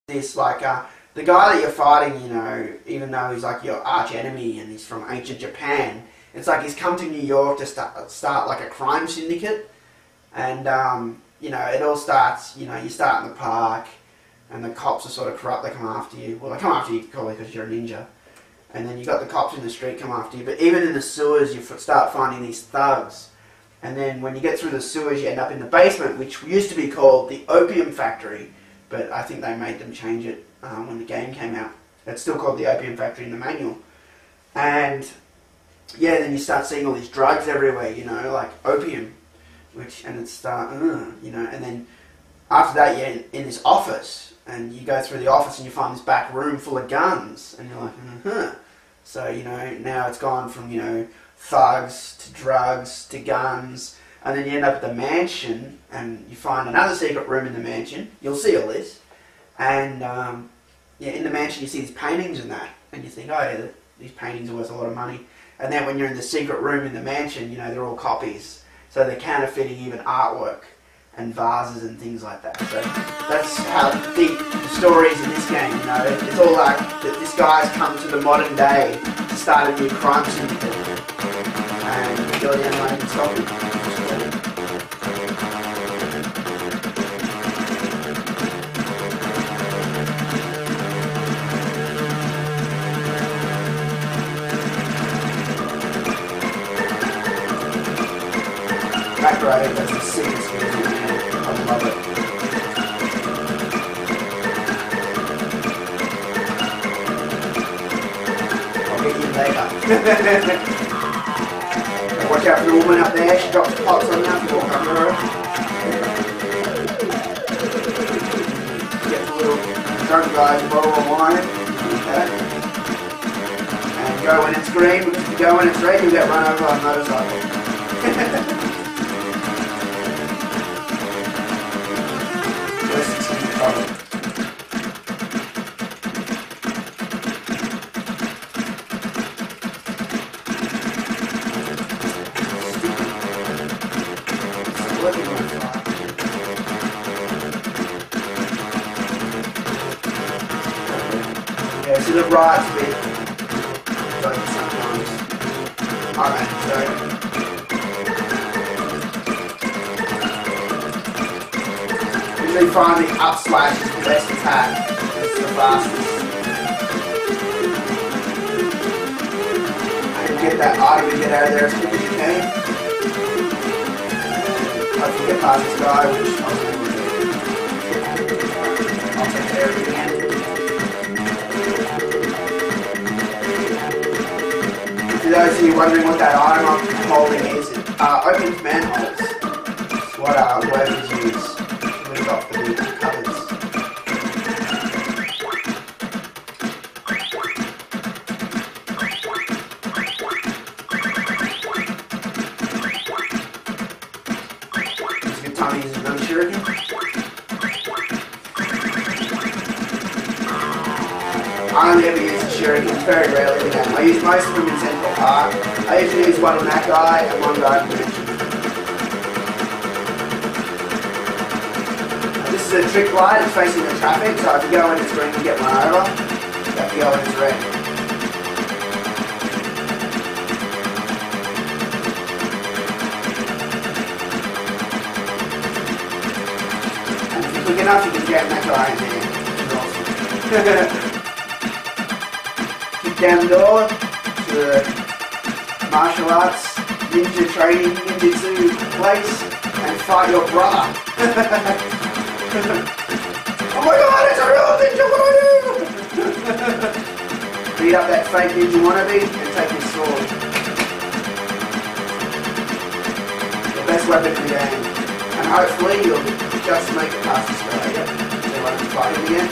this, like, the guy that you're fighting, you know, even though he's like your arch enemy and he's from ancient Japan, it's like he's come to New York to start like a crime syndicate. And, you know, it all starts, you know, you start in the park and the cops are sort of corrupt, they come after you. Well, they come after you probably because you're a ninja. And then you got the cops in the street come after you. But even in the sewers, you start finding these thugs. And then when you get through the sewers, you end up in the basement, which used to be called the Opium Factory. But I think they made them change it when the game came out. It's still called the Opium Factory in the manual. And yeah, then you start seeing all these drugs everywhere, you know, like opium. And it's, you know, and then after that you're in this office. And you go through the office and you find this back room full of guns. And you're like, So, you know, now it's gone from, you know, thugs to drugs to guns. And then you end up at the mansion and you find another secret room in the mansion. You'll see all this. And, yeah, in the mansion you see these paintings and that. And you think, oh, yeah, these paintings are worth a lot of money. And then when you're in the secret room in the mansion, you know, they're all copies. So they're counterfeiting even artwork and vases and things like that. So that's how deep the story is in this game, you know. It's all like that this guy's come to the modern day to start a new crime syndicate. And you're the only one who can stop him. Back row, that's the sickest music. I love it. I'll get you later. Watch out for the woman up there, she drops pots on you if you walk up to her. Get a little drunk guy's bottle of wine. Okay. And go when it's green, because if you go when it's red, you'll get run over on a motorcycle. Yeah, so the right's a bit dodgy sometimes. Alright, so usually find the up slash is the best attack. It's the fastest. And get that item and get out of there as quick as you can. Hopefully get past this guy, which I'll take care of it again. For those of you wondering what that item I'm holding is, it opens manholes. It's what workers use to lift off the covers. It's a good time to use another shuriken. I only ever use the shurikens very rarely in the game. I use most of them in Central Park. I usually use one on that guy and one guy in the mansion. This is a trick light, it's facing the traffic, so if you go when it's green you get one over. You have to go when it's red. And if you're quick enough you can jam that guy in there. Awesome. Kick down the door to the martial arts, ninja training, ninjutsu place, and fight your brother. Oh my god, it's a real ninja, what do I do? Beat up that fake ninja wannabe and take his sword. The best weapon in the game. And hopefully you'll just make it past this guy, yeah? So you want to fight him again?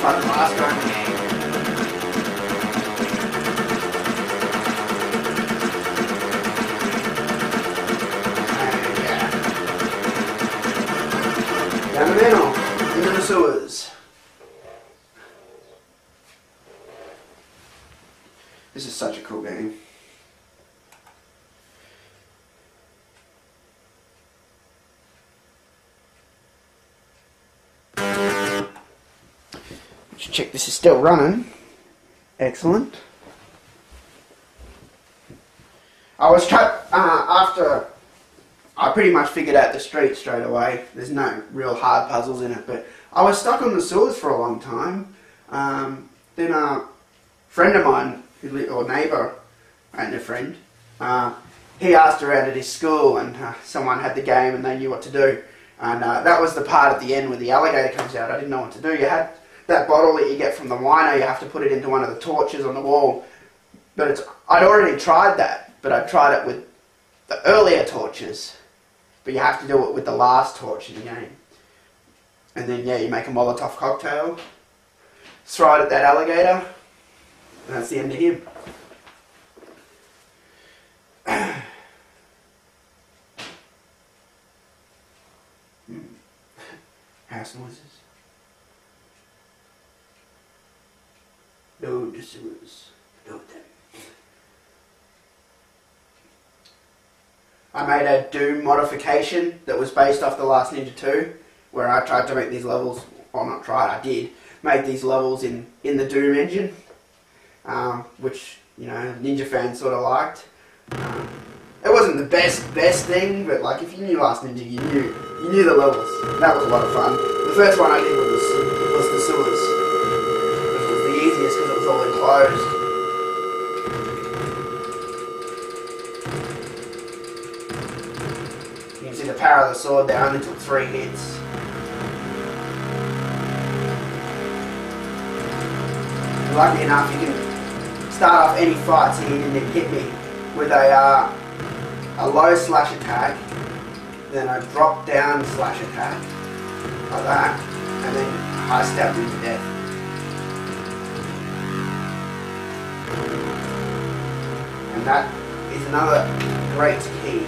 The last guy in the game. Down the manhole, into the sewers. This is such a cool game. Let's check this is still running. Excellent. I was trapped after I pretty much figured out the street straight away. There's no real hard puzzles in it, but I was stuck on the sewers for a long time. Then a friend of mine, or neighbour, and a friend, he asked around at his school, and someone had the game and they knew what to do. And that was the part at the end where the alligator comes out. I didn't know what to do. You had that bottle that you get from the wino, you have to put it into one of the torches on the wall. But I'd already tried that, but I tried it with the earlier torches. But you have to do it with the last torch in the game. And then, yeah, you make a Molotov cocktail, throw it at that alligator, and that's the end of him. House noises. No sewers. No them. I made a Doom modification that was based off The Last Ninja 2, where I tried to make these levels, well not tried, I did, make these levels in the Doom engine, which, you know, Ninja fans sort of liked. It wasn't the best thing, but like if you knew Last Ninja, you knew the levels. That was a lot of fun. The first one I did was the sewers, which was the easiest because it was all enclosed. You can see the power of the sword there, only took 3 hits. Lucky enough, you can start off any fight so you didn't hit me with a low slash attack, then a drop down slash attack, like that, and then I stabbed him to death. And that is another great key.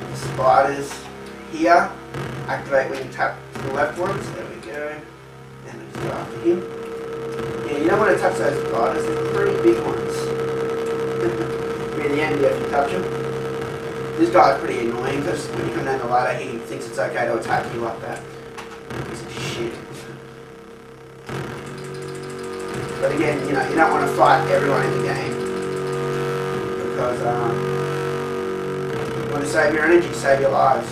The spiders here activate when you tap to the left ones. There we go. And I just go after him. Yeah, you don't want to touch those spiders, they're pretty big ones. Near the end, if you touch them. This guy's pretty annoying because when you come down the ladder, he thinks it's okay to attack you like that. Piece of shit. But again, you know, you don't want to fight everyone in the game because you want to save your energy, save your lives.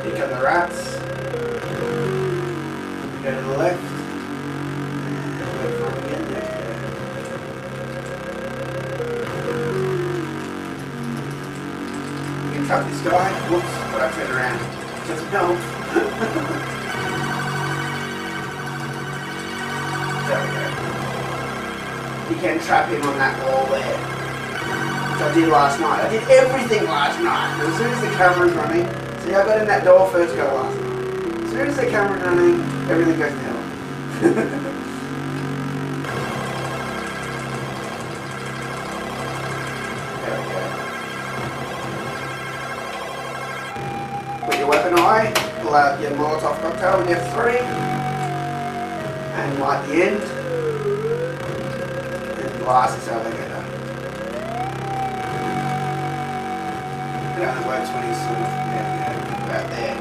Here come the rats. Go to the left. Trap this guy. Whoops, but I turned around. Doesn't help. There we go. You can trap him on that wall there. Which I did last night. I did everything last night. As soon as the camera's running. See, I got in that door first go last night. As soon as the camera's running, everything goes to hell. Weapon eye, pull out your Molotov cocktail in F3 and light the end and blast this alligator. It only works when he's sort of about there.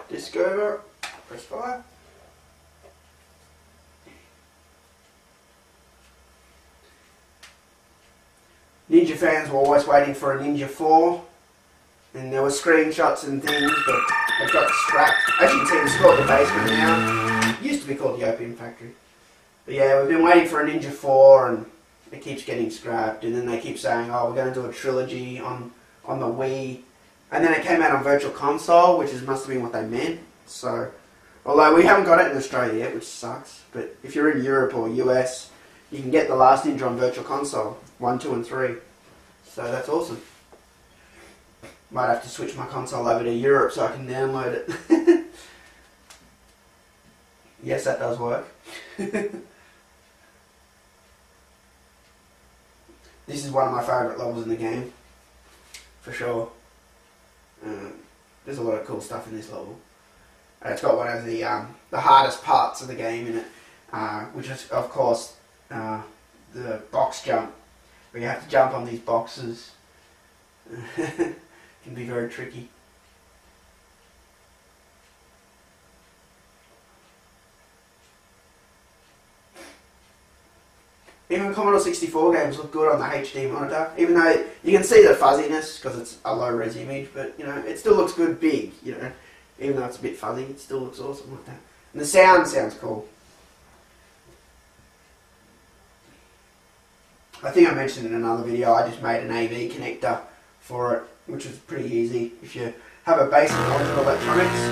Disc over, press fire. Ninja fans were always waiting for a Ninja 4, and there were screenshots and things, but it got scrapped. As you can see, it's called the basement now. It used to be called the Opium Factory. But yeah, we've been waiting for a Ninja 4, and it keeps getting scrapped, and then they keep saying, oh, we're going to do a trilogy on the Wii. And then it came out on Virtual Console, which must have been what they meant. So, Although we haven't got it in Australia yet, which sucks. But if you're in Europe or US, you can get the last Ninja on Virtual Console 1, 2, and 3. So that's awesome. Might have to switch my console over to Europe so I can download it. Yes, that does work. This is one of my favourite levels in the game, for sure. There's a lot of cool stuff in this level. It's got one of the hardest parts of the game in it, which is, of course, the box jump, where you have to jump on these boxes. Can be very tricky. Even Commodore 64 games look good on the HD monitor, even though you can see the fuzziness because it's a low res image, but you know, it still looks good big, you know, even though it's a bit fuzzy, it still looks awesome like that. And the sound sounds cool. I think I mentioned in another video, I just made an AV connector for it, which is pretty easy if you have a basic knowledge of electronics.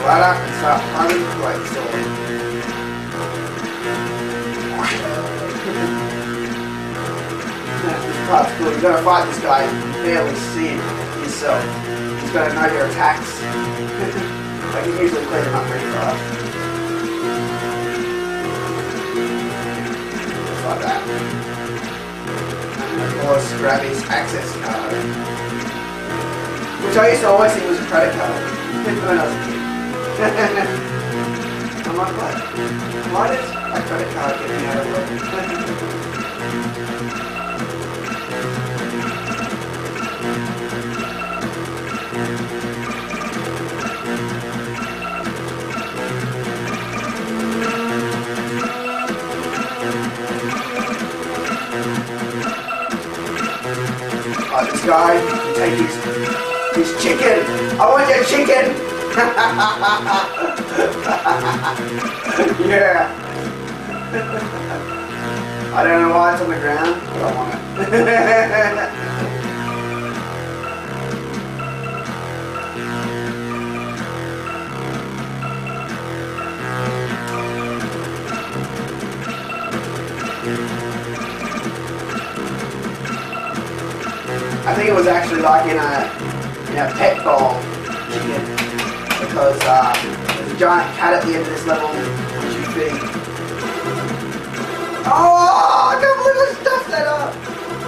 Ladder and start running like so. This part's cool. You've got to fight this guy and barely see him yourself. You've got to know your attacks. I can usually clean him up pretty fast. Just like that. And of course, grab his access card. Which I used to always think was a credit card when I was a kid. I'm like, what? Why does a credit card get me out of work? Oh, this guy can take his chicken. I want your chicken! Yeah. I don't know why it's on the ground, but I want it. I think it was actually like in a pet bowl chicken. Because there's a giant cat at the end of this level which you feed. Oh, I can't believe I stuffed that up!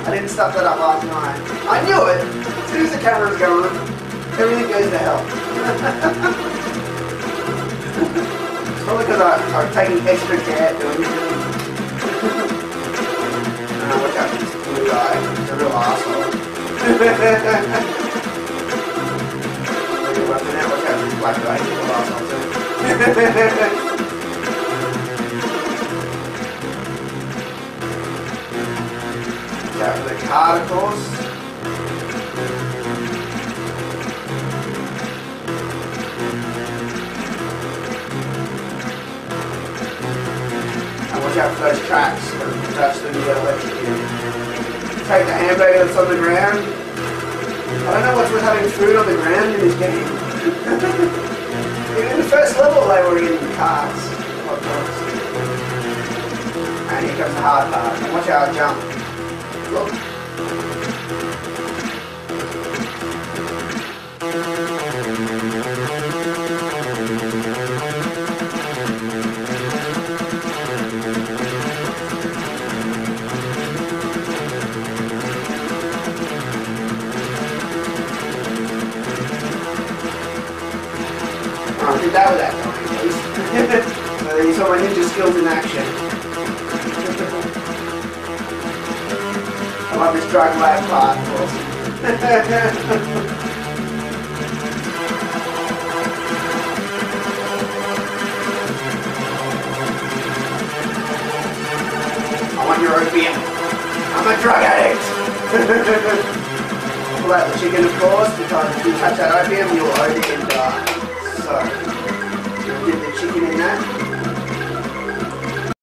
I didn't stuff that up last night. I knew it! As soon as the camera's going, everything goes to hell. It's probably because I'm taking extra care doing everything. Look at this blue guy. He's a real asshole. Weapon out, look at this black guy, he's the last one too. Go for the card, of course. And watch out for those tracks, don't touch them, you get electrocuted. Take the hamburger that's on the ground. I don't know what's with having food on the ground in this game. Even in the first level they were in cars. And here comes the hard part. And watch how I jump. Look. I did that with that time, at least. So you saw my ninja skills in action. I love this drug lab part, of course. I want your opium. I'm a drug addict. Pull out the chicken, of course, because if you touch that opium, you'll OD and die. So, dip the chicken in that.